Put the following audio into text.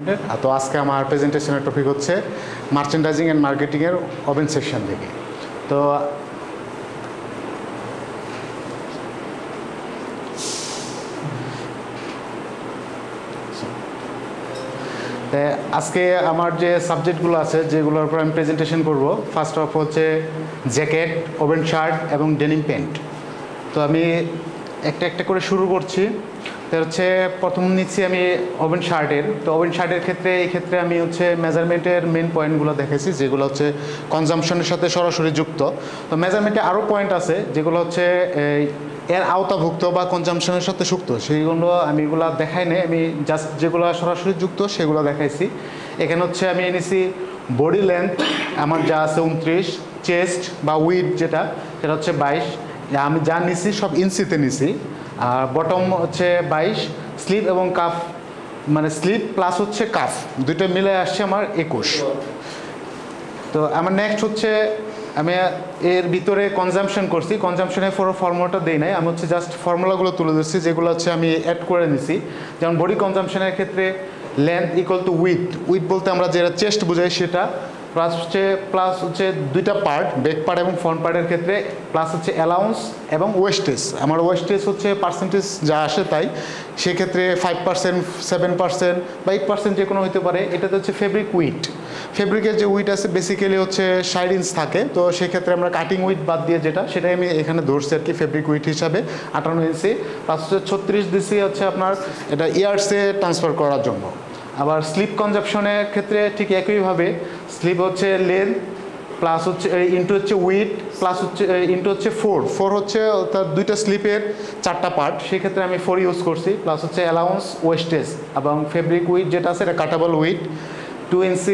তো আজকে আমার প্রেজেন্টেশনের টপিক হচ্ছে মার্চেন্ডাইজিং অ্যান্ড মার্কেটিংয়ের ওভেন সেকশন থেকে। তো আজকে আমার যে সাবজেক্টগুলো আছে যেগুলোর উপর আমি প্রেজেন্টেশন করব, ফার্স্ট অফ হচ্ছে জ্যাকেট, ওভেন শার্ট এবং ডেনিম প্যান্ট। তো আমি একটা একটা করে শুরু করছি। তো হচ্ছে প্রথম নিচ্ছি আমি ওভেন শার্টের। তো ওভেন শার্টের ক্ষেত্রে এই ক্ষেত্রে আমি হচ্ছে মেজারমেন্টের মেন পয়েন্টগুলো দেখেছি যেগুলো হচ্ছে কনজাম্পশনের সাথে সরাসরি যুক্ত। তো মেজারমেন্টে আরও পয়েন্ট আছে যেগুলো হচ্ছে এর আওতাভুক্ত বা কনজাম্পশনের সাথে যুক্ত, সেইগুলো আমি এগুলো দেখাই নাই, আমি জাস্ট যেগুলো সরাসরি যুক্ত সেগুলো দেখাইছি। এখানে হচ্ছে আমি এনেছি বডি লেন্থ আমার যা আছে 29, চেস্ট বা উইড যেটা সেটা হচ্ছে 22। আমি যা নিছি সব ইঞ্চিতে নিছি। আর বটম হচ্ছে 22, স্লিপ এবং কাফ মানে স্লিপ প্লাস হচ্ছে কাফ দুটো মিলে আসছে আমার 21। তো আমার নেক্সট হচ্ছে আমি এর ভিতরে কনজাম্পশন করছি, কনজাম্পশনের ফর্মুলাটা দেই নাই, আমি হচ্ছে জাস্ট ফর্মুলাগুলো তুলে দিচ্ছি যেগুলো হচ্ছে আমি অ্যাড করে নিছি। যেমন বডি কনজাম্পশনের ক্ষেত্রে লেন্থ ইকুয়াল টু উইথ বলতে আমরা যেটা চেস্ট বোঝাই সেটা, প্লাস হচ্ছে দুইটা পার্ট, ব্যাক পার্ট এবং ফ্রন্ট পার্টের ক্ষেত্রে, প্লাস হচ্ছে অ্যালাউন্স এবং ওয়েস্টেজ। আমার ওয়েস্টেজ হচ্ছে পার্সেন্টেজ যা আসে তাই, সেক্ষেত্রে 5%, 7% বা 8% যে কোনো হতে পারে। এটাতে হচ্ছে ফেব্রিক উইট, ফেব্রিকের যে উইট আছে বেসিক্যালি হচ্ছে 60 ইঞ্চ থাকে। তো সেক্ষেত্রে আমরা কাটিং উইট বাদ দিয়ে যেটা সেটাই আমি এখানে ধরছি আর কি ফেব্রিক উইট হিসাবে 58 ইঞ্চি, প্লাস হচ্ছে 36 দিছি হচ্ছে আপনার এটা ইয়ার্সে ট্রান্সফার করার জন্য। আবার স্লিপ কনজাম্পশনের ক্ষেত্রে ঠিক একইভাবে স্লিপ হচ্ছে লেন্থ প্লাস হচ্ছে ইন্টু হচ্ছে উইট প্লাস হচ্ছে ইন্টু হচ্ছে ফোর হচ্ছে তার দুইটা স্লিপের 4টা পার্ট, সেক্ষেত্রে আমি 4 ইউজ করছি, প্লাস হচ্ছে অ্যালাউন্স ওয়েস্টেজ এবং ফেব্রিক উইট যেটা আছে এটা কাটাবল উইট 2 ইঞ্চি